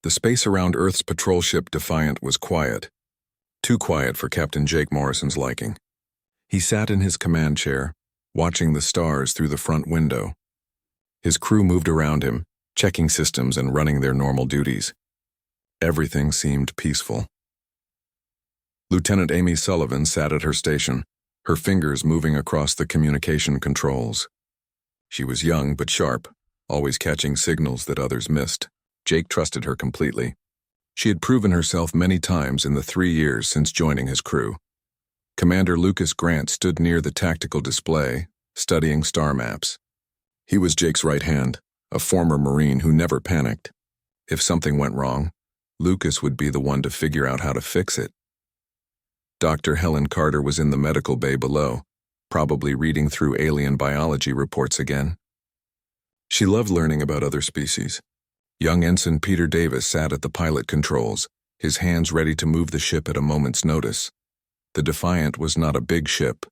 The space around Earth's patrol ship Defiant was quiet. Too quiet for Captain Jake Morrison's liking. He sat in his command chair, watching the stars through the front window. His crew moved around him, checking systems and running their normal duties. Everything seemed peaceful. Lieutenant Amy Sullivan sat at her station, her fingers moving across the communication controls. She was young but sharp, always catching signals that others missed. Jake trusted her completely. She had proven herself many times in the 3 years since joining his crew. Commander Lucas Grant stood near the tactical display, studying star maps. He was Jake's right hand, a former Marine who never panicked. If something went wrong, Lucas would be the one to figure out how to fix it. Dr. Helen Carter was in the medical bay below, probably reading through alien biology reports again. She loved learning about other species. Young Ensign Peter Davis sat at the pilot controls, his hands ready to move the ship at a moment's notice. The Defiant was not a big ship.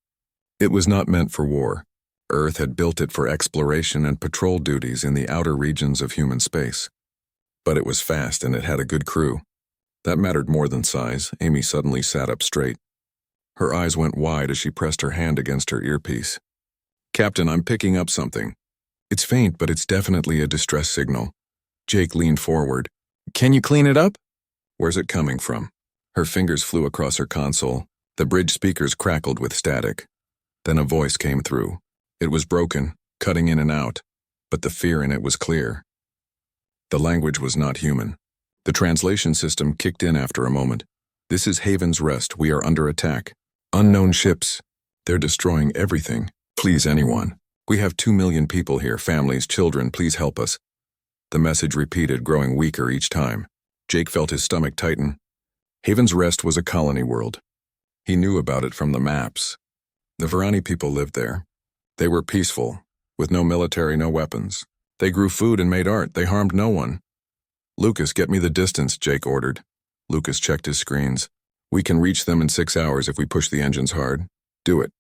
It was not meant for war. Earth had built it for exploration and patrol duties in the outer regions of human space. But it was fast and it had a good crew. That mattered more than size. Amy suddenly sat up straight. Her eyes went wide as she pressed her hand against her earpiece. "Captain, I'm picking up something. It's faint, but it's definitely a distress signal." Jake leaned forward. "Can you clean it up?" "Where's it coming from?" Her fingers flew across her console. The bridge speakers crackled with static. Then a voice came through. It was broken, cutting in and out, but the fear in it was clear. The language was not human. The translation system kicked in after a moment. "This is Haven's Rest. We are under attack. Unknown ships. They're destroying everything. Please, anyone. We have 2 million people here, families, children. Please help us." The message repeated, growing weaker each time. Jake felt his stomach tighten. Haven's Rest was a colony world. He knew about it from the maps. The Varani people lived there. They were peaceful, with no military, no weapons. They grew food and made art. They harmed no one. "Lucas, get me the distance," Jake ordered. Lucas checked his screens. "We can reach them in 6 hours if we push the engines hard." "Do it."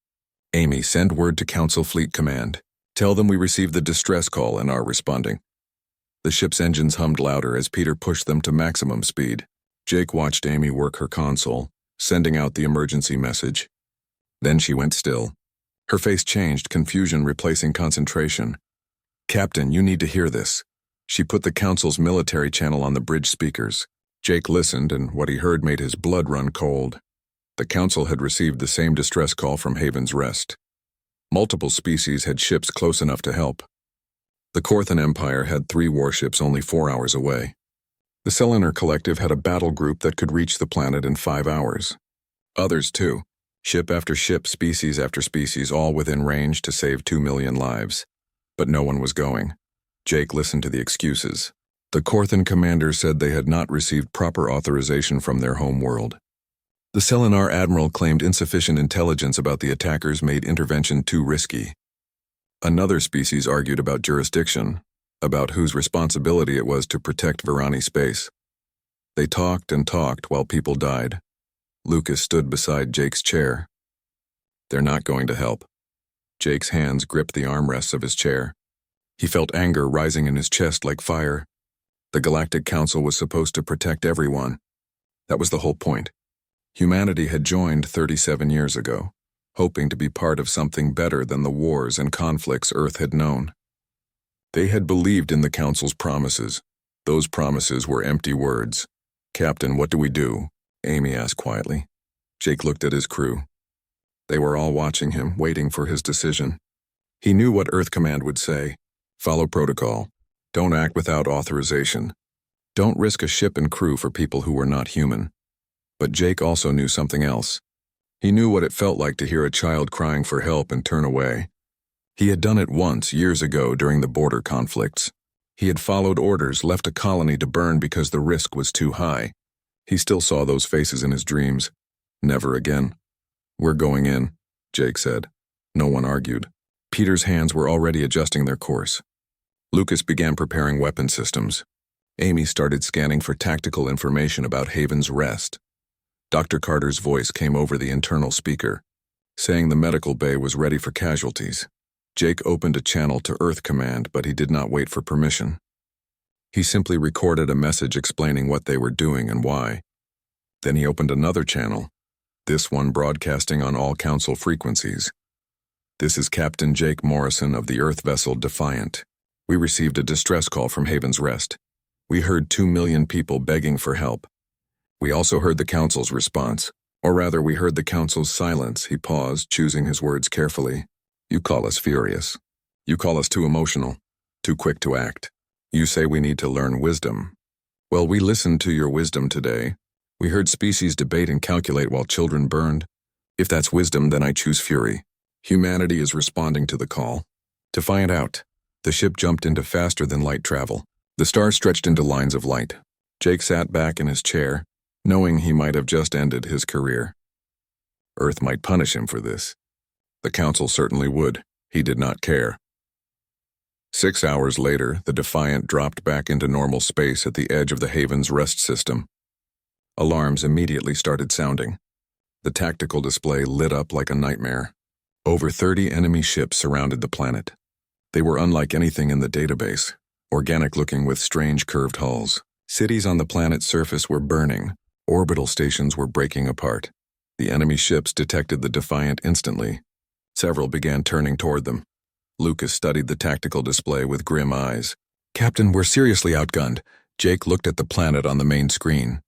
"Amy, send word to Council Fleet Command. Tell them we received the distress call and are responding." The ship's engines hummed louder as Peter pushed them to maximum speed. Jake watched Amy work her console, sending out the emergency message. Then she went still. Her face changed, confusion replacing concentration. "Captain, you need to hear this." She put the Council's military channel on the bridge speakers. Jake listened, and what he heard made his blood run cold. The Council had received the same distress call from Haven's Rest. Multiple species had ships close enough to help. The Corthan Empire had 3 warships only 4 hours away. The Selenar Collective had a battle group that could reach the planet in 5 hours. Others, too. Ship after ship, species after species, all within range to save 2 million lives. But no one was going. Jake listened to the excuses. The Corthan commander said they had not received proper authorization from their home world. The Selenar admiral claimed insufficient intelligence about the attackers made intervention too risky. Another species argued about jurisdiction, about whose responsibility it was to protect Varani space. They talked and talked while people died. Lucas stood beside Jake's chair. "They're not going to help." Jake's hands gripped the armrests of his chair. He felt anger rising in his chest like fire. The Galactic Council was supposed to protect everyone. That was the whole point. Humanity had joined 37 years ago, hoping to be part of something better than the wars and conflicts Earth had known. They had believed in the Council's promises. Those promises were empty words. "Captain, what do we do?" Amy asked quietly. Jake looked at his crew. They were all watching him, waiting for his decision. He knew what Earth Command would say. Follow protocol. Don't act without authorization. Don't risk a ship and crew for people who were not human. But Jake also knew something else. He knew what it felt like to hear a child crying for help and turn away. He had done it once, years ago, during the border conflicts. He had followed orders, left a colony to burn because the risk was too high. He still saw those faces in his dreams. Never again. "We're going in," Jake said. No one argued. Peter's hands were already adjusting their course. Lucas began preparing weapon systems. Amy started scanning for tactical information about Haven's Rest. Dr. Carter's voice came over the internal speaker, saying the medical bay was ready for casualties. Jake opened a channel to Earth Command, but he did not wait for permission. He simply recorded a message explaining what they were doing and why. Then he opened another channel, this one broadcasting on all council frequencies. "This is Captain Jake Morrison of the Earth vessel Defiant. We received a distress call from Haven's Rest. We heard 2 million people begging for help. We also heard the council's response. Or rather, we heard the council's silence." He paused, choosing his words carefully. "You call us furious. You call us too emotional, too quick to act. You say we need to learn wisdom. Well, we listened to your wisdom today. We heard species debate and calculate while children burned. If that's wisdom, then I choose fury. Humanity is responding to the call. To find out." The ship jumped into faster-than-light travel. The stars stretched into lines of light. Jake sat back in his chair, knowing he might have just ended his career. Earth might punish him for this. The council certainly would. He did not care. 6 hours later, the Defiant dropped back into normal space at the edge of the Haven's Rest system. Alarms immediately started sounding. The tactical display lit up like a nightmare. Over 30 enemy ships surrounded the planet. They were unlike anything in the database, organic-looking with strange curved hulls. Cities on the planet's surface were burning. Orbital stations were breaking apart. The enemy ships detected the Defiant instantly. Several began turning toward them. Lucas studied the tactical display with grim eyes. "Captain, we're seriously outgunned." Jake looked at the planet on the main screen.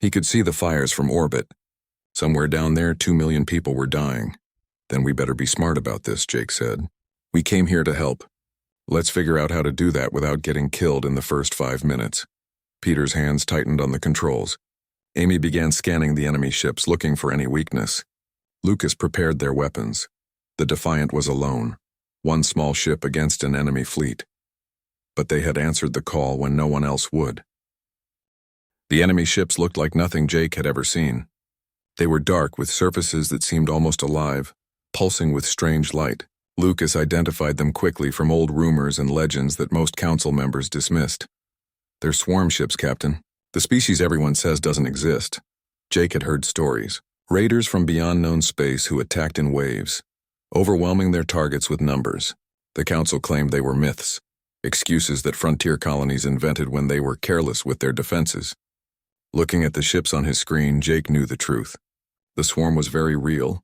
He could see the fires from orbit. Somewhere down there, 2 million people were dying. "Then we better be smart about this," Jake said. "We came here to help. Let's figure out how to do that without getting killed in the first 5 minutes." Peter's hands tightened on the controls. Amy began scanning the enemy ships, looking for any weakness. Lucas prepared their weapons. The Defiant was alone, one small ship against an enemy fleet. But they had answered the call when no one else would. The enemy ships looked like nothing Jake had ever seen. They were dark, with surfaces that seemed almost alive, pulsing with strange light. Lucas identified them quickly from old rumors and legends that most council members dismissed. "They're swarm ships, Captain. The species everyone says doesn't exist." Jake had heard stories. Raiders from beyond known space who attacked in waves, overwhelming their targets with numbers. The council claimed they were myths, excuses that frontier colonies invented when they were careless with their defenses. Looking at the ships on his screen, Jake knew the truth. The swarm was very real.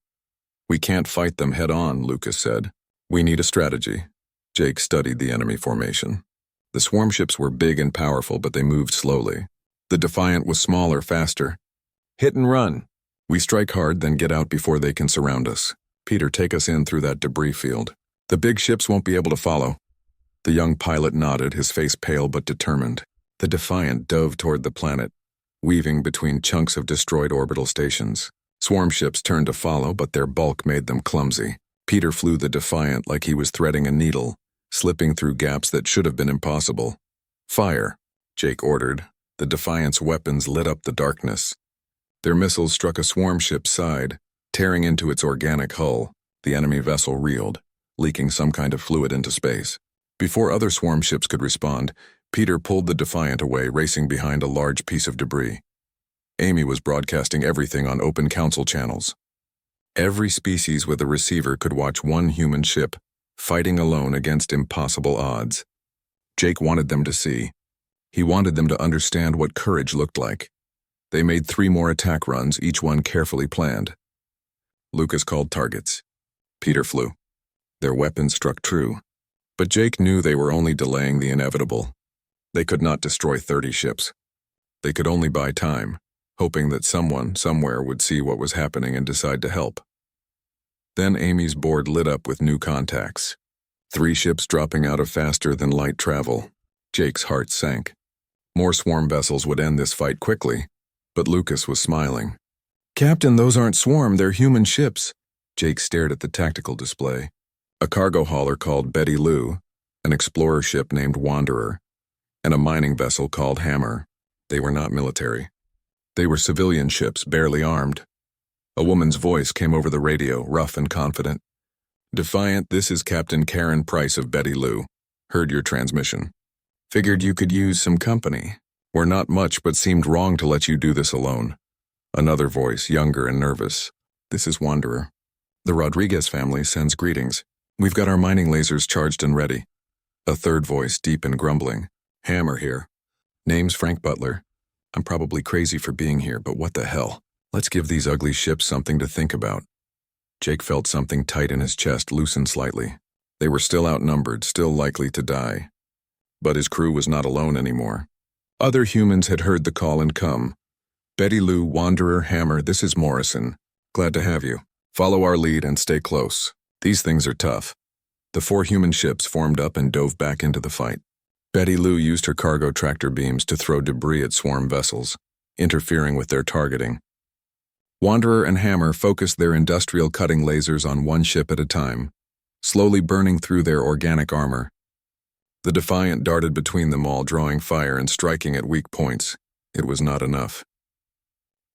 "We can't fight them head-on," Lucas said. "We need a strategy." Jake studied the enemy formation. The swarm ships were big and powerful, but they moved slowly. The Defiant was smaller, faster. "Hit and run. We strike hard, then get out before they can surround us. Peter, take us in through that debris field. The big ships won't be able to follow." The young pilot nodded, his face pale but determined. The Defiant dove toward the planet, weaving between chunks of destroyed orbital stations. Swarm ships turned to follow, but their bulk made them clumsy. Peter flew the Defiant like he was threading a needle, slipping through gaps that should have been impossible. "Fire," Jake ordered. The Defiant's weapons lit up the darkness. Their missiles struck a swarm ship's side, tearing into its organic hull. The enemy vessel reeled, leaking some kind of fluid into space. Before other swarm ships could respond, Peter pulled the Defiant away, racing behind a large piece of debris. Amy was broadcasting everything on open council channels. Every species with a receiver could watch one human ship, fighting alone against impossible odds. Jake wanted them to see. He wanted them to understand what courage looked like. They made 3 more attack runs, each one carefully planned. Lucas called targets. Peter flew. Their weapons struck true. But Jake knew they were only delaying the inevitable. They could not destroy 30 ships. They could only buy time, hoping that someone, somewhere, would see what was happening and decide to help. Then Amy's board lit up with new contacts. 3 ships dropping out of faster-than-light travel. Jake's heart sank. More swarm vessels would end this fight quickly, but Lucas was smiling. "Captain, those aren't swarm, they're human ships." Jake stared at the tactical display. A cargo hauler called Betty Lou, an explorer ship named Wanderer, and a mining vessel called Hammer. They were not military. They were civilian ships, barely armed. A woman's voice came over the radio, rough and confident. "Defiant, this is Captain Karen Price of Betty Lou. Heard your transmission. Figured you could use some company. We're not much, but seemed wrong to let you do this alone." Another voice, younger and nervous. "This is Wanderer. The Rodriguez family sends greetings. We've got our mining lasers charged and ready." A third voice, deep and grumbling. Hammer here. Name's Frank Butler. I'm probably crazy for being here, but what the hell? Let's give these ugly ships something to think about. Jake felt something tight in his chest loosen slightly. They were still outnumbered, still likely to die. But his crew was not alone anymore. Other humans had heard the call and come. Betty Lou, Wanderer, Hammer, this is Morrison. Glad to have you. Follow our lead and stay close. These things are tough. The 4 human ships formed up and dove back into the fight. Betty Lou used her cargo tractor beams to throw debris at swarm vessels, interfering with their targeting. Wanderer and Hammer focused their industrial cutting lasers on one ship at a time, slowly burning through their organic armor. The Defiant darted between them all, drawing fire and striking at weak points. It was not enough.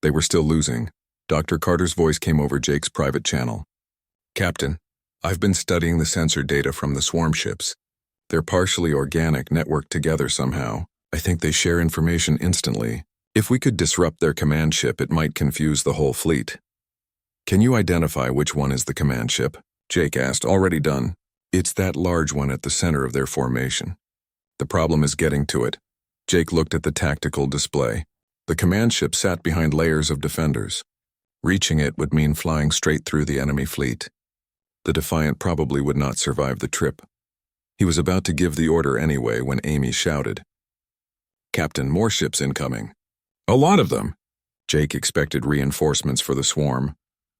They were still losing. Dr. Carter's voice came over Jake's private channel. Captain, I've been studying the sensor data from the swarm ships. They're partially organic, networked together somehow. I think they share information instantly. If we could disrupt their command ship, it might confuse the whole fleet. Can you identify which one is the command ship? Jake asked. Already done. It's that large one at the center of their formation. The problem is getting to it. Jake looked at the tactical display. The command ship sat behind layers of defenders. Reaching it would mean flying straight through the enemy fleet. The Defiant probably would not survive the trip. He was about to give the order anyway when Amy shouted, "Captain, more ships incoming." "A lot of them." Jake expected reinforcements for the swarm.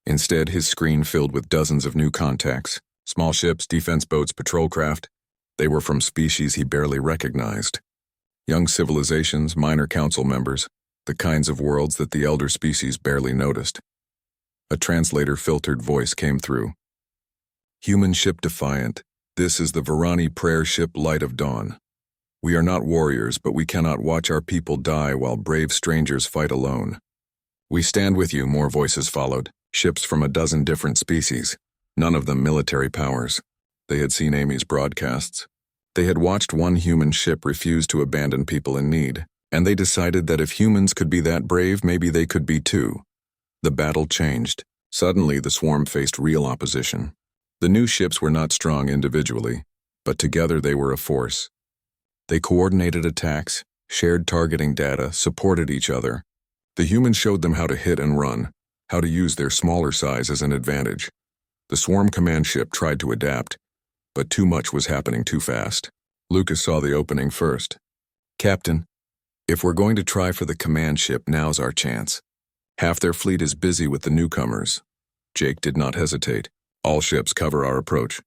Instead, his screen filled with dozens of new contacts. Small ships, defense boats, patrol craft. They were from species he barely recognized. Young civilizations, minor council members, the kinds of worlds that the elder species barely noticed. A translator-filtered voice came through. "Human ship Defiant, this is the Varani prayer ship Light of Dawn. We are not warriors, but we cannot watch our people die while brave strangers fight alone. We stand with you," more voices followed. Ships from a dozen different species, none of them military powers. They had seen Amy's broadcasts. They had watched one human ship refuse to abandon people in need, and they decided that if humans could be that brave, maybe they could be too. The battle changed. Suddenly, the swarm faced real opposition. The new ships were not strong individually, but together they were a force. They coordinated attacks, shared targeting data, supported each other. The humans showed them how to hit and run, how to use their smaller size as an advantage. The swarm command ship tried to adapt, but too much was happening too fast. Lucas saw the opening first. "Captain, if we're going to try for the command ship, now's our chance. Half their fleet is busy with the newcomers." Jake did not hesitate. "All ships cover our approach.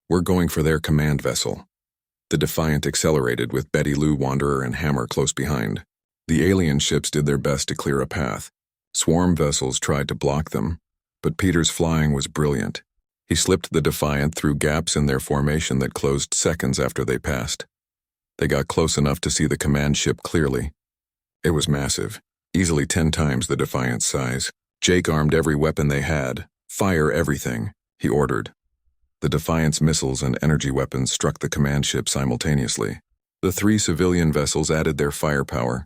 We're going for their command vessel." The Defiant accelerated with Betty Lou, Wanderer, and Hammer close behind. The alien ships did their best to clear a path. Swarm vessels tried to block them, but Peter's flying was brilliant. He slipped the Defiant through gaps in their formation that closed seconds after they passed. They got close enough to see the command ship clearly. It was massive, easily 10 times the Defiant's size. Jake armed every weapon they had. "Fire everything," he ordered. The Defiant's missiles and energy weapons struck the command ship simultaneously. The 3 civilian vessels added their firepower.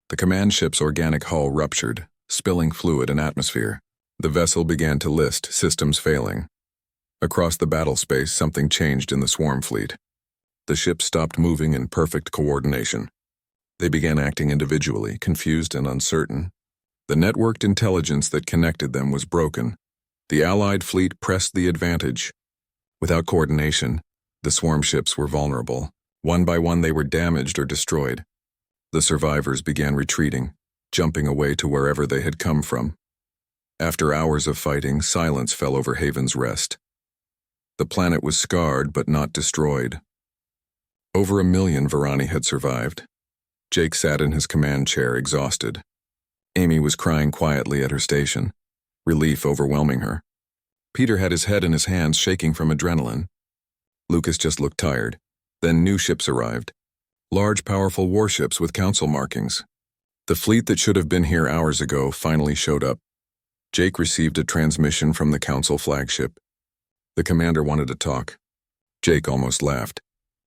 The command ship's organic hull ruptured, spilling fluid and atmosphere. The vessel began to list, systems failing. Across the battle space, something changed in the swarm fleet. The ships stopped moving in perfect coordination. They began acting individually, confused and uncertain. The networked intelligence that connected them was broken. The Allied fleet pressed the advantage. Without coordination, the swarm ships were vulnerable. One by one, they were damaged or destroyed. The survivors began retreating, jumping away to wherever they had come from. After hours of fighting, silence fell over Haven's Rest. The planet was scarred but not destroyed. Over 1 million Varani had survived. Jake sat in his command chair, exhausted. Amy was crying quietly at her station, relief overwhelming her. Peter had his head in his hands, shaking from adrenaline. Lucas just looked tired. Then new ships arrived. Large, powerful warships with council markings. The fleet that should have been here hours ago finally showed up. Jake received a transmission from the council flagship. The commander wanted to talk. Jake almost laughed.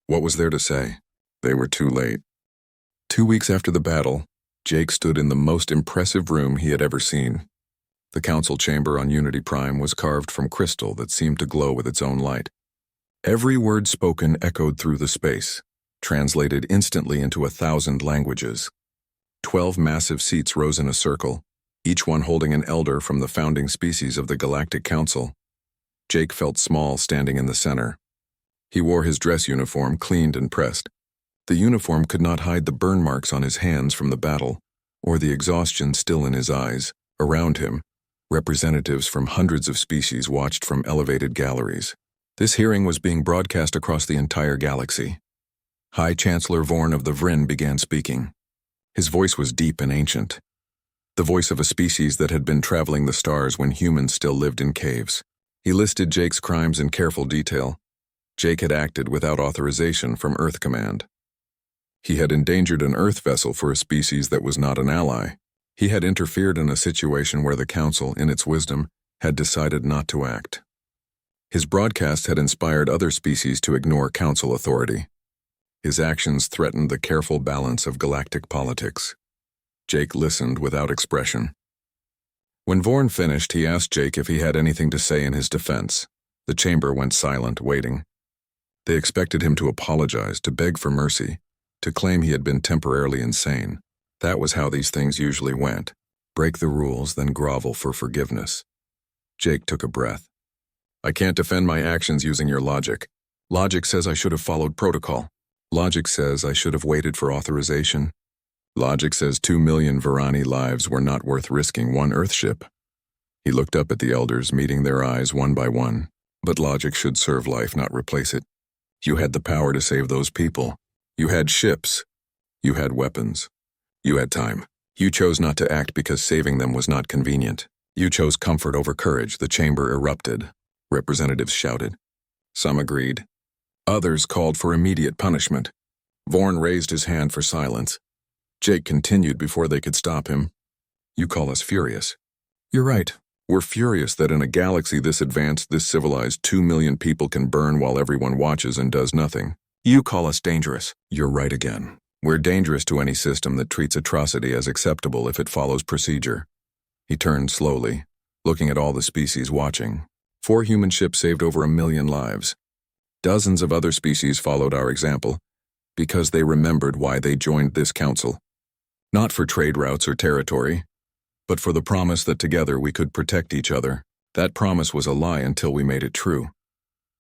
What was there to say? They were too late. 2 weeks after the battle, Jake stood in the most impressive room he had ever seen. The council chamber on Unity Prime was carved from crystal that seemed to glow with its own light. Every word spoken echoed through the space. translated instantly into 1,000 languages. 12 massive seats rose in a circle, each one holding an elder from the founding species of the Galactic Council. Jake felt small standing in the center. He wore his dress uniform cleaned and pressed. The uniform could not hide the burn marks on his hands from the battle, or the exhaustion still in his eyes. Around him, representatives from hundreds of species watched from elevated galleries. This hearing was being broadcast across the entire galaxy. High Chancellor Vorn of the Vryn began speaking. His voice was deep and ancient, the voice of a species that had been traveling the stars when humans still lived in caves. He listed Jake's crimes in careful detail. Jake had acted without authorization from Earth Command. He had endangered an Earth vessel for a species that was not an ally. He had interfered in a situation where the Council, in its wisdom, had decided not to act. His broadcast had inspired other species to ignore Council authority. His actions threatened the careful balance of galactic politics. Jake listened without expression. When Vorn finished, he asked Jake if he had anything to say in his defense. The chamber went silent, waiting. They expected him to apologize, to beg for mercy, to claim he had been temporarily insane. That was how these things usually went. Break the rules, then grovel for forgiveness. Jake took a breath. I can't defend my actions using your logic. Logic says I should have followed protocol. Logic says I should have waited for authorization. Logic says 2 million Varani lives were not worth risking one Earthship. He looked up at the elders, meeting their eyes one by one. But logic should serve life, not replace it. You had the power to save those people. You had ships. You had weapons. You had time. You chose not to act because saving them was not convenient. You chose comfort over courage. The chamber erupted. Representatives shouted. Some agreed. Others called for immediate punishment. Vorn raised his hand for silence. Jake continued before they could stop him. You call us furious. You're right. We're furious that in a galaxy this advanced, this civilized, 2 million people can burn while everyone watches and does nothing. You call us dangerous. You're right again. We're dangerous to any system that treats atrocity as acceptable if it follows procedure. He turned slowly, looking at all the species watching. 4 human ships saved over 1 million lives. Dozens of other species followed our example because they remembered why they joined this council. Not for trade routes or territory, but for the promise that together we could protect each other. That promise was a lie until we made it true.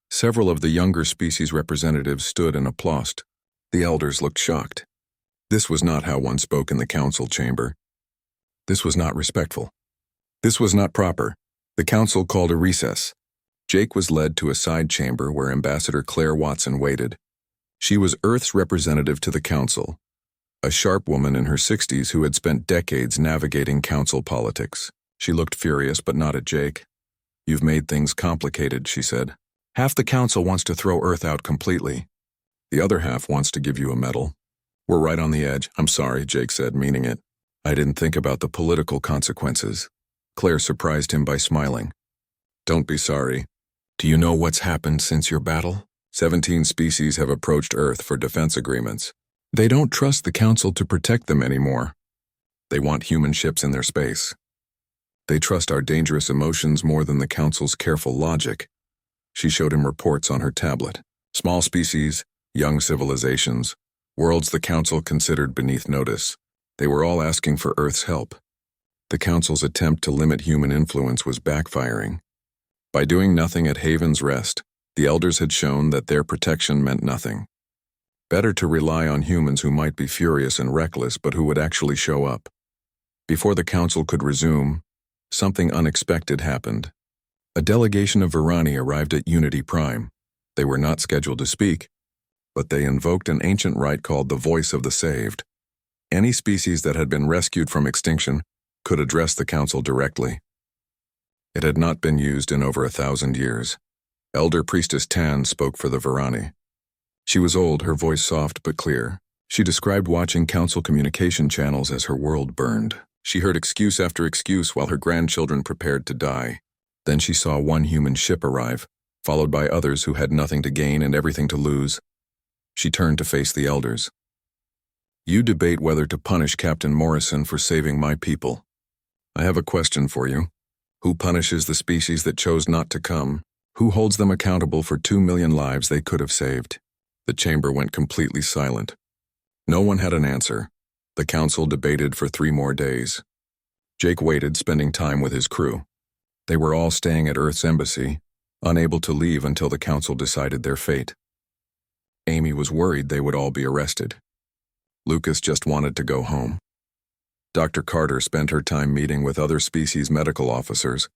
Several of the younger species representatives stood and applauded. The elders looked shocked. This was not how one spoke in the council chamber. This was not respectful. This was not proper. The council called a recess. Jake was led to a side chamber where Ambassador Claire Watson waited. She was Earth's representative to the council, a sharp woman in her 60s who had spent decades navigating council politics. She looked furious, but not at Jake. You've made things complicated, she said. Half the council wants to throw Earth out completely. The other half wants to give you a medal. We're right on the edge. I'm sorry, Jake said, meaning it. I didn't think about the political consequences. Claire surprised him by smiling. Don't be sorry. Do you know what's happened since your battle? 17 species have approached Earth for defense agreements. They don't trust the Council to protect them anymore. They want human ships in their space. They trust our dangerous emotions more than the Council's careful logic. She showed him reports on her tablet. Small species, young civilizations, worlds the Council considered beneath notice. They were all asking for Earth's help. The Council's attempt to limit human influence was backfiring. By doing nothing at Haven's Rest, the elders had shown that their protection meant nothing. Better to rely on humans who might be furious and reckless but who would actually show up. Before the council could resume, something unexpected happened. A delegation of Varani arrived at Unity Prime. They were not scheduled to speak, but they invoked an ancient rite called the Voice of the Saved. Any species that had been rescued from extinction could address the council directly. It had not been used in over 1,000 years. Elder Priestess Tan spoke for the Varani. She was old, her voice soft but clear. She described watching council communication channels as her world burned. She heard excuse after excuse while her grandchildren prepared to die. Then she saw one human ship arrive, followed by others who had nothing to gain and everything to lose. She turned to face the elders. You debate whether to punish Captain Morrison for saving my people. I have a question for you. Who punishes the species that chose not to come? Who holds them accountable for 2 million lives they could have saved? The chamber went completely silent. No one had an answer. The council debated for 3 more days. Jake waited, spending time with his crew. They were all staying at Earth's embassy, unable to leave until the council decided their fate. Amy was worried they would all be arrested. Lucas just wanted to go home. Dr. Carter spent her time meeting with other species medical officers,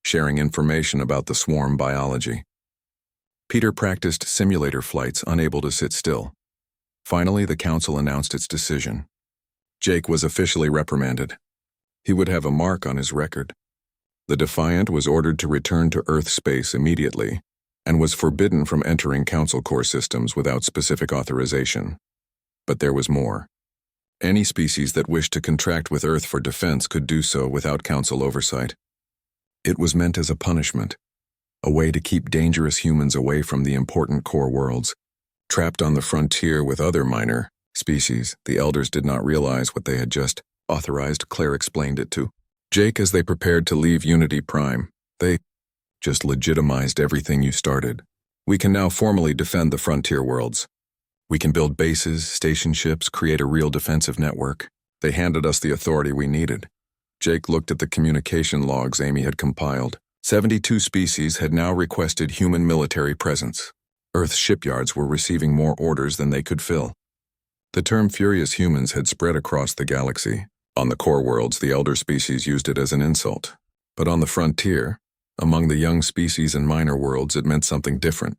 sharing information about the swarm biology. Peter practiced simulator flights, unable to sit still. Finally, the council announced its decision. Jake was officially reprimanded. He would have a mark on his record. The Defiant was ordered to return to Earth space immediately and was forbidden from entering Council core systems without specific authorization. But there was more. Any species that wished to contract with Earth for defense could do so without Council oversight. It was meant as a punishment, a way to keep dangerous humans away from the important core worlds. Trapped on the frontier with other minor species, the elders did not realize what they had just authorized. Claire explained it to Jake as they prepared to leave Unity Prime. They just legitimized everything you started. We can now formally defend the frontier worlds. We can build bases, station ships, create a real defensive network. They handed us the authority we needed. Jake looked at the communication logs Amy had compiled. 72 species had now requested human military presence. Earth's shipyards were receiving more orders than they could fill. The term furious humans had spread across the galaxy. On the core worlds, the elder species used it as an insult. But on the frontier, among the young species and minor worlds, it meant something different.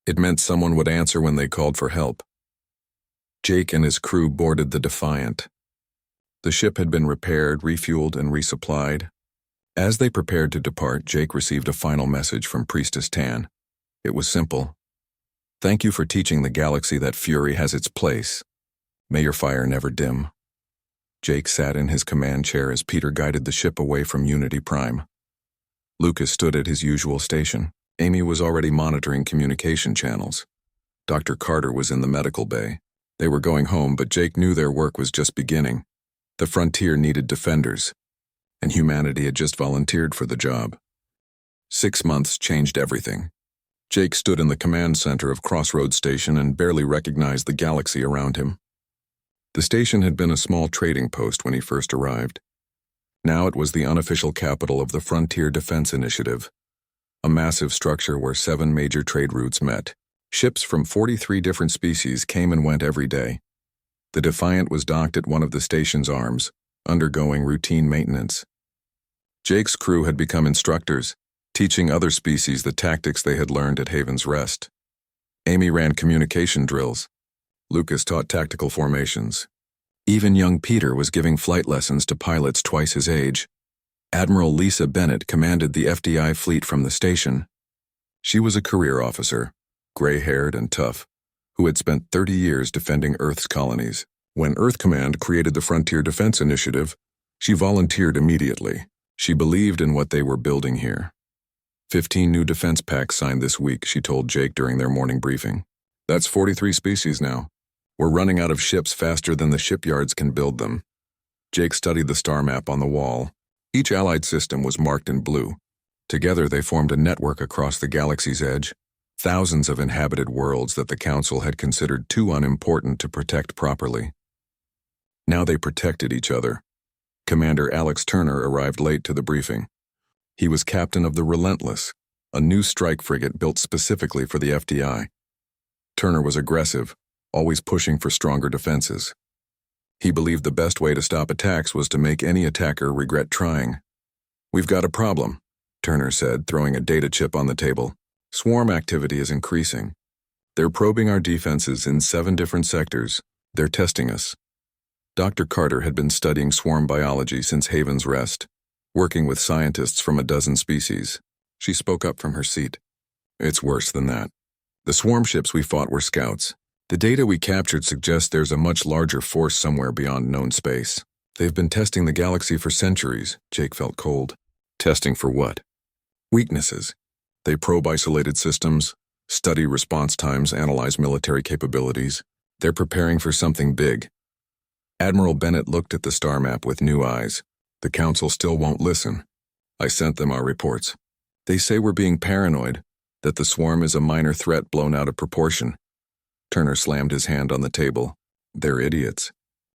It meant someone would answer when they called for help. Jake and his crew boarded the Defiant. The ship had been repaired, refueled, and resupplied. As they prepared to depart, Jake received a final message from Priestess Tan. It was simple. Thank you for teaching the galaxy that fury has its place. May your fire never dim. Jake sat in his command chair as Peter guided the ship away from Unity Prime. Lucas stood at his usual station. Amy was already monitoring communication channels. Dr. Carter was in the medical bay. They were going home, but Jake knew their work was just beginning. The frontier needed defenders, and humanity had just volunteered for the job. 6 months changed everything. Jake stood in the command center of Crossroads Station and barely recognized the galaxy around him. The station had been a small trading post when he first arrived. Now it was the unofficial capital of the Frontier Defense Initiative, a massive structure where 7 major trade routes met. Ships from 43 different species came and went every day. The Defiant was docked at one of the station's arms, undergoing routine maintenance. Jake's crew had become instructors, teaching other species the tactics they had learned at Haven's Rest. Amy ran communication drills. Lucas taught tactical formations. Even young Peter was giving flight lessons to pilots twice his age. Admiral Lisa Bennett commanded the FDI fleet from the station. She was a career officer, gray-haired and tough, who had spent 30 years defending Earth's colonies. When Earth Command created the Frontier Defense Initiative, she volunteered immediately. She believed in what they were building here. 15 new defense packs signed this week, she told Jake during their morning briefing. That's 43 species now. We're running out of ships faster than the shipyards can build them. Jake studied the star map on the wall. Each allied system was marked in blue. Together they formed a network across the galaxy's edge, thousands of inhabited worlds that the Council had considered too unimportant to protect properly. Now they protected each other. Commander Alex Turner arrived late to the briefing. He was captain of the Relentless, a new strike frigate built specifically for the FDI. Turner was aggressive, always pushing for stronger defenses. He believed the best way to stop attacks was to make any attacker regret trying. We've got a problem, Turner said, throwing a data chip on the table. Swarm activity is increasing. They're probing our defenses in 7 different sectors. They're testing us. Dr. Carter had been studying swarm biology since Haven's Rest, working with scientists from a dozen species. She spoke up from her seat. It's worse than that. The swarm ships we fought were scouts. The data we captured suggests there's a much larger force somewhere beyond known space. They've been testing the galaxy for centuries. Jake felt cold. Testing for what? Weaknesses. They probe isolated systems, study response times, analyze military capabilities. They're preparing for something big. Admiral Bennett looked at the star map with new eyes. The Council still won't listen. I sent them our reports. They say we're being paranoid, that the swarm is a minor threat blown out of proportion. Turner slammed his hand on the table. They're idiots.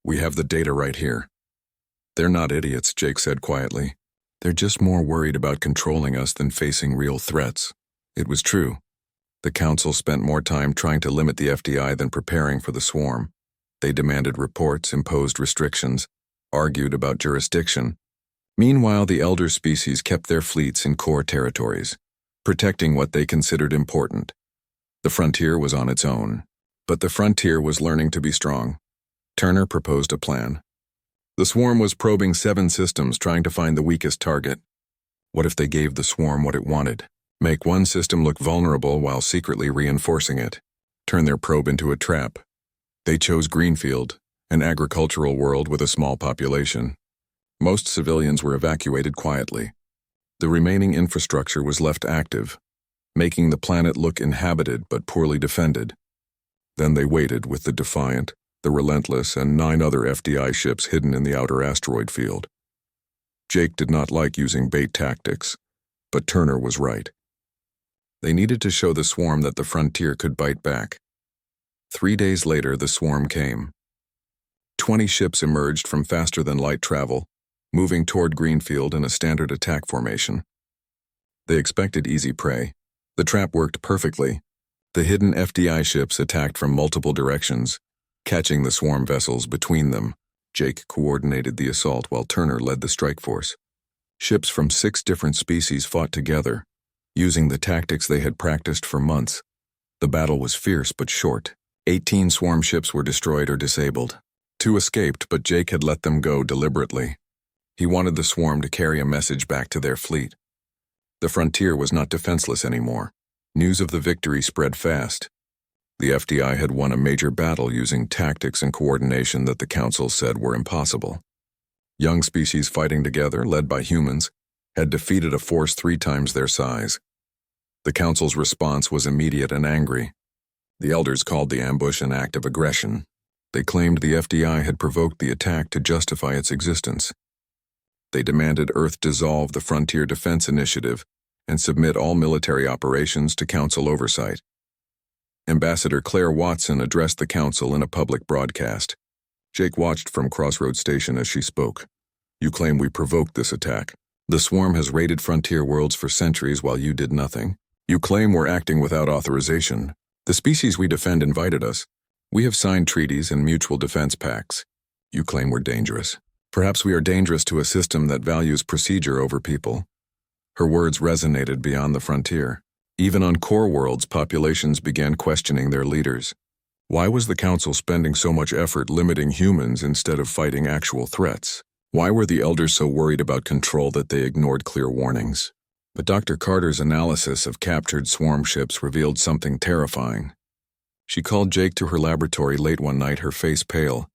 We have the data right here. They're not idiots, Jake said quietly. They're just more worried about controlling us than facing real threats. It was true. The Council spent more time trying to limit the FDI than preparing for the swarm. They demanded reports, imposed restrictions, argued about jurisdiction. Meanwhile, the elder species kept their fleets in core territories, protecting what they considered important. The frontier was on its own, but the frontier was learning to be strong. Turner proposed a plan. The swarm was probing 7 systems, trying to find the weakest target. What if they gave the swarm what it wanted? Make one system look vulnerable while secretly reinforcing it. Turn their probe into a trap. They chose Greenfield, an agricultural world with a small population. Most civilians were evacuated quietly. The remaining infrastructure was left active, making the planet look inhabited but poorly defended. Then they waited with the Defiant, the Relentless, and 9 other FDI ships hidden in the outer asteroid field. Jake did not like using bait tactics, but Turner was right. They needed to show the swarm that the frontier could bite back. 3 days later, the swarm came. 20 ships emerged from faster-than-light travel, moving toward Greenfield in a standard attack formation. They expected easy prey. The trap worked perfectly. The hidden FDI ships attacked from multiple directions, catching the swarm vessels between them. Jake coordinated the assault while Turner led the strike force. Ships from 6 different species fought together, using the tactics they had practiced for months. The battle was fierce but short. 18 swarm ships were destroyed or disabled. 2 escaped, but Jake had let them go deliberately. He wanted the swarm to carry a message back to their fleet. The frontier was not defenseless anymore. News of the victory spread fast. The FDI had won a major battle using tactics and coordination that the Council said were impossible. Young species fighting together, led by humans, had defeated a force 3 times their size. The Council's response was immediate and angry. The elders called the ambush an act of aggression. They claimed the FDI had provoked the attack to justify its existence. They demanded Earth dissolve the Frontier Defense Initiative and submit all military operations to Council oversight. Ambassador Claire Watson addressed the Council in a public broadcast. Jake watched from Crossroads Station as she spoke. You claim we provoked this attack. The swarm has raided frontier worlds for centuries while you did nothing. You claim we're acting without authorization. The species we defend invited us. We have signed treaties and mutual defense pacts. You claim we're dangerous. Perhaps we are dangerous to a system that values procedure over people. Her words resonated beyond the frontier. Even on core worlds, populations began questioning their leaders. Why was the Council spending so much effort limiting humans instead of fighting actual threats? Why were the elders so worried about control that they ignored clear warnings? But Dr. Carter's analysis of captured swarm ships revealed something terrifying. She called Jake to her laboratory late one night, her face pale.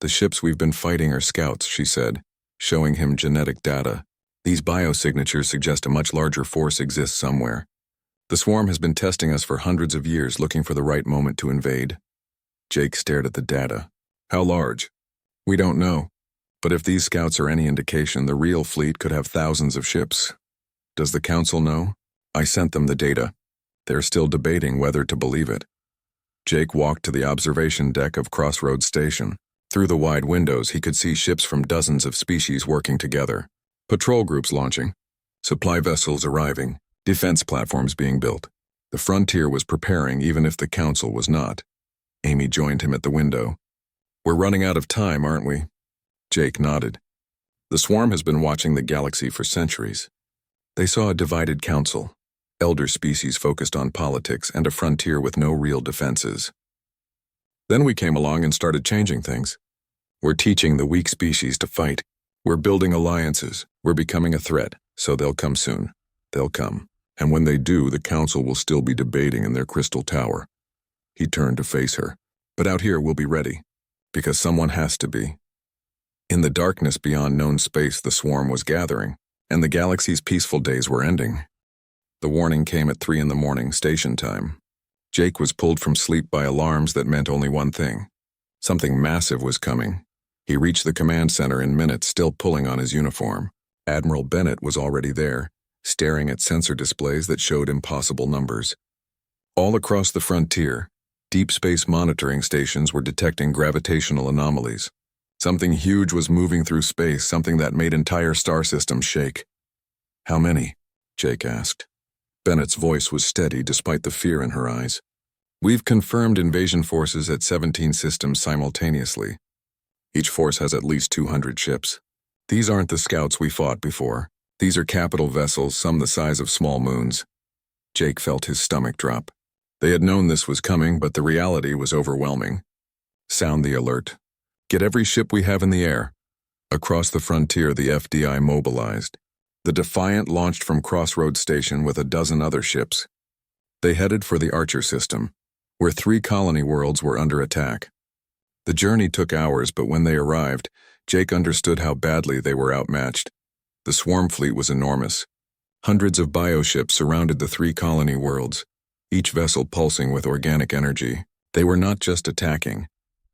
The ships we've been fighting are scouts, she said, showing him genetic data. These biosignatures suggest a much larger force exists somewhere. The swarm has been testing us for hundreds of years, looking for the right moment to invade. Jake stared at the data. How large? We don't know. But if these scouts are any indication, the real fleet could have thousands of ships. Does the Council know? I sent them the data. They're still debating whether to believe it. Jake walked to the observation deck of Crossroads Station. Through the wide windows, he could see ships from dozens of species working together. Patrol groups launching. Supply vessels arriving. Defense platforms being built. The frontier was preparing even if the Council was not. Amy joined him at the window. We're running out of time, aren't we? Jake nodded. The swarm has been watching the galaxy for centuries. They saw a divided council, elder species focused on politics, and a frontier with no real defenses. Then we came along and started changing things. We're teaching the weak species to fight. We're building alliances. We're becoming a threat, so they'll come soon. They'll come. And when they do, the Council will still be debating in their crystal tower. He turned to face her. But out here, we'll be ready. Because someone has to be. In the darkness beyond known space, the swarm was gathering, and the galaxy's peaceful days were ending. The warning came at 3 a.m, station time. Jake was pulled from sleep by alarms that meant only one thing. Something massive was coming. He reached the command center in minutes, still pulling on his uniform. Admiral Bennett was already there, staring at sensor displays that showed impossible numbers. All across the frontier, Deep space monitoring stations were detecting gravitational anomalies. Something huge was moving through space, something that made entire star systems shake. "How many?" Jake asked. Bennett's voice was steady despite the fear in her eyes. "We've confirmed invasion forces at 17 systems simultaneously. Each force has at least 200 ships. These aren't the scouts we fought before. These are capital vessels, some the size of small moons." Jake felt his stomach drop. They had known this was coming, but the reality was overwhelming. "Sound the alert. Get every ship we have in the air." Across the frontier, the FDI mobilized. The Defiant launched from Crossroads Station with a dozen other ships. They headed for the Archer system, where 3 colony worlds were under attack. The journey took hours, but when they arrived, Jake understood how badly they were outmatched. The swarm fleet was enormous. Hundreds of bioships surrounded the 3 colony worlds, each vessel pulsing with organic energy. They were not just attacking.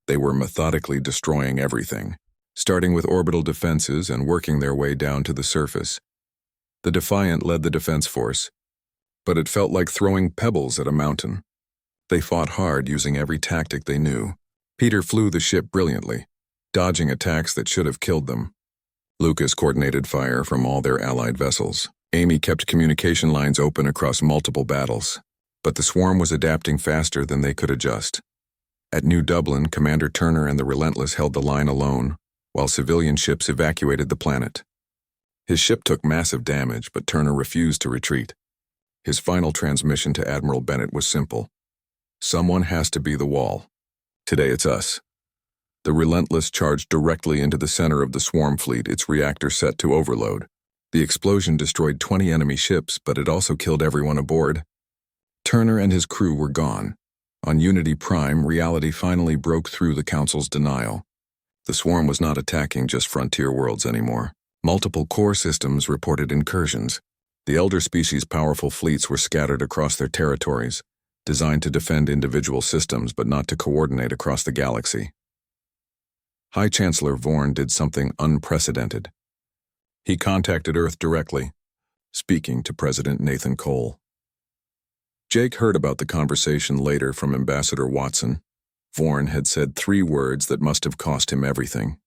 They were methodically destroying everything, starting with orbital defenses and working their way down to the surface. The Defiant led the defense force, but it felt like throwing pebbles at a mountain. They fought hard, using every tactic they knew. Peter flew the ship brilliantly, dodging attacks that should have killed them. Lucas coordinated fire from all their allied vessels. Amy kept communication lines open across multiple battles, but the swarm was adapting faster than they could adjust. At New Dublin, Commander Turner and the Relentless held the line alone, while civilian ships evacuated the planet. His ship took massive damage, but Turner refused to retreat. His final transmission to Admiral Bennett was simple. "Someone has to be the wall. Today it's us." The Relentless charged directly into the center of the swarm fleet, its reactor set to overload. The explosion destroyed 20 enemy ships, but it also killed everyone aboard. Turner and his crew were gone. On Unity Prime, reality finally broke through the Council's denial. The swarm was not attacking just frontier worlds anymore. Multiple core systems reported incursions. The Elder Species' powerful fleets were scattered across their territories, designed to defend individual systems but not to coordinate across the galaxy. High Chancellor Vorn did something unprecedented. He contacted Earth directly, speaking to President Nathan Cole. Jake heard about the conversation later from Ambassador Watson. Vorn had said 3 words that must have cost him everything.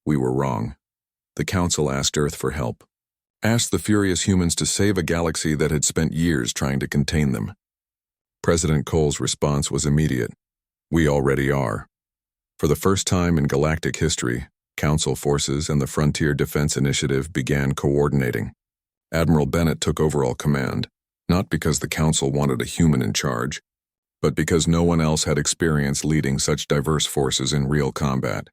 "We were wrong." The Council asked Earth for help, asked the furious humans to save a galaxy that had spent years trying to contain them. President Cole's response was immediate. "We already are." For the first time in galactic history, Council forces and the Frontier Defense Initiative began coordinating. Admiral Bennett took overall command, not because the Council wanted a human in charge, but because no one else had experience leading such diverse forces in real combat.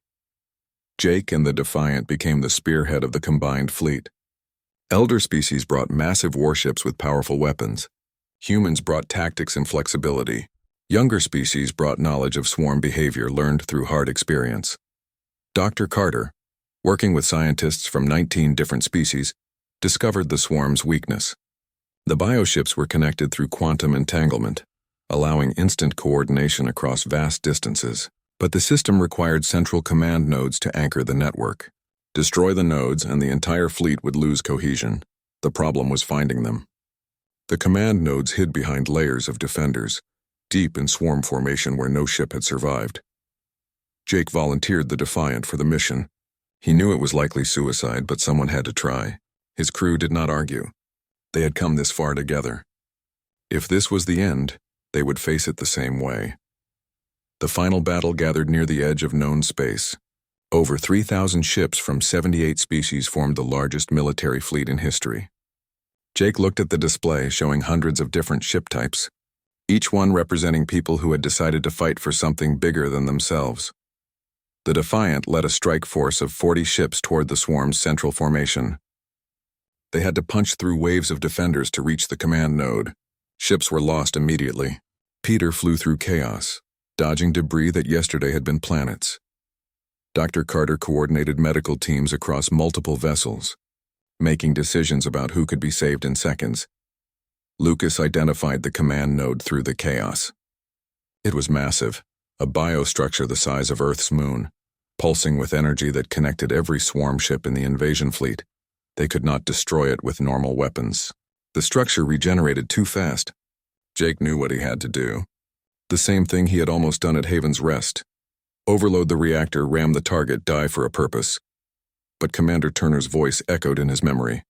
Jake and the Defiant became the spearhead of the combined fleet. Elder Species brought massive warships with powerful weapons. Humans brought tactics and flexibility. Younger species brought knowledge of swarm behavior learned through hard experience. Dr. Carter, working with scientists from 19 different species, discovered the swarm's weakness. The bioships were connected through quantum entanglement, allowing instant coordination across vast distances. But the system required central command nodes to anchor the network. Destroy the nodes and the entire fleet would lose cohesion. The problem was finding them. The command nodes hid behind layers of defenders, deep in swarm formation where no ship had survived. Jake volunteered the Defiant for the mission. He knew it was likely suicide, but someone had to try. His crew did not argue. They had come this far together. If this was the end, they would face it the same way. The final battle gathered near the edge of known space. Over 3,000 ships from 78 species formed the largest military fleet in history. Jake looked at the display showing hundreds of different ship types, each one representing people who had decided to fight for something bigger than themselves. The Defiant led a strike force of 40 ships toward the swarm's central formation. They had to punch through waves of defenders to reach the command node. Ships were lost immediately. Peter flew through chaos, dodging debris that yesterday had been planets. Dr. Carter coordinated medical teams across multiple vessels, making decisions about who could be saved in seconds. Lucas identified the command node through the chaos. It was massive, a biostructure the size of Earth's moon, pulsing with energy that connected every swarm ship in the invasion fleet. They could not destroy it with normal weapons. The structure regenerated too fast. Jake knew what he had to do. The same thing he had almost done at Haven's Rest. Overload the reactor, ram the target, die for a purpose. But Commander Turner's voice echoed in his memory.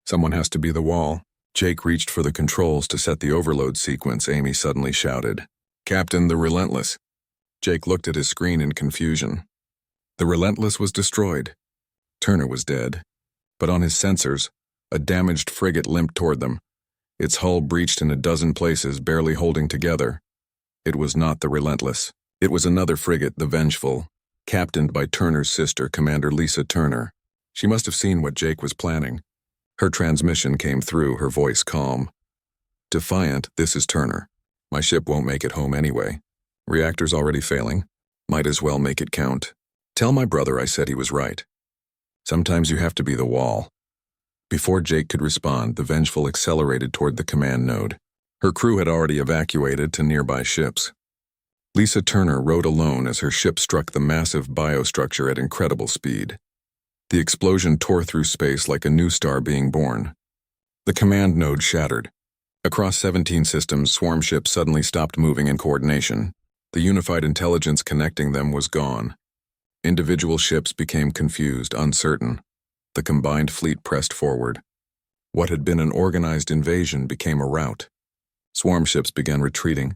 Someone has to be the wall. Jake reached for the controls to set the overload sequence. Amy suddenly shouted, "Captain, the Relentless." Jake looked at his screen in confusion. The Relentless was destroyed. Turner was dead. But on his sensors, a damaged frigate limped toward them, its hull breached in a dozen places, barely holding together. It was not the Relentless. It was another frigate, the Vengeful, captained by Turner's sister, Commander Lisa Turner. She must have seen what Jake was planning. Her transmission came through, her voice calm. "Defiant, this is Turner. My ship won't make it home anyway. Reactor's already failing. Might as well make it count. Tell my brother I said he was right. Sometimes you have to be the wall." Before Jake could respond, the Vengeful accelerated toward the command node. Her crew had already evacuated to nearby ships. Lisa Turner rode alone as her ship struck the massive biostructure at incredible speed. The explosion tore through space like a new star being born. The command node shattered. Across 17 systems, swarm ships suddenly stopped moving in coordination. The unified intelligence connecting them was gone. Individual ships became confused, uncertain. The combined fleet pressed forward. What had been an organized invasion became a rout. Swarm ships began retreating,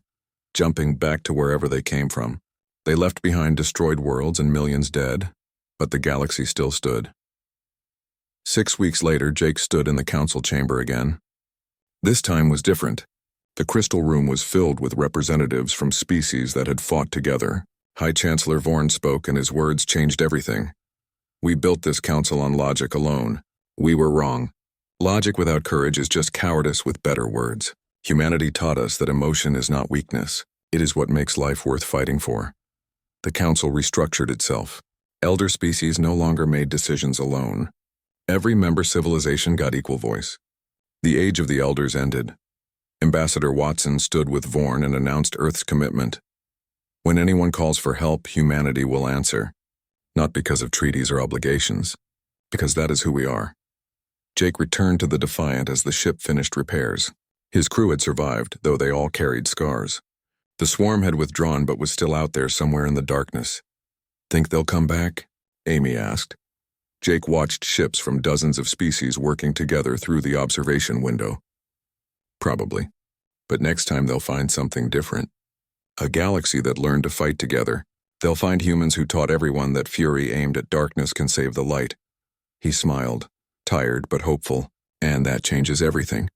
jumping back to wherever they came from. They left behind destroyed worlds and millions dead, but the galaxy still stood. 6 weeks later, Jake stood in the council chamber again. This time was different. The crystal room was filled with representatives from species that had fought together. High Chancellor Vorn spoke, and his words changed everything. "We built this council on logic alone. We were wrong. Logic without courage is just cowardice with better words. Humanity taught us that emotion is not weakness. It is what makes life worth fighting for." The council restructured itself. Elder species no longer made decisions alone. Every member civilization got equal voice. The age of the elders ended. Ambassador Watson stood with Vorn and announced Earth's commitment. When anyone calls for help, humanity will answer. Not because of treaties or obligations, because that is who we are. Jake returned to the Defiant as the ship finished repairs. His crew had survived, though they all carried scars. The swarm had withdrawn but was still out there somewhere in the darkness. "Think they'll come back?" Amy asked. Jake watched ships from dozens of species working together through the observation window. "Probably. But next time they'll find something different. A galaxy that learned to fight together. They'll find humans who taught everyone that fury aimed at darkness can save the light." He smiled, tired but hopeful, "And that changes everything."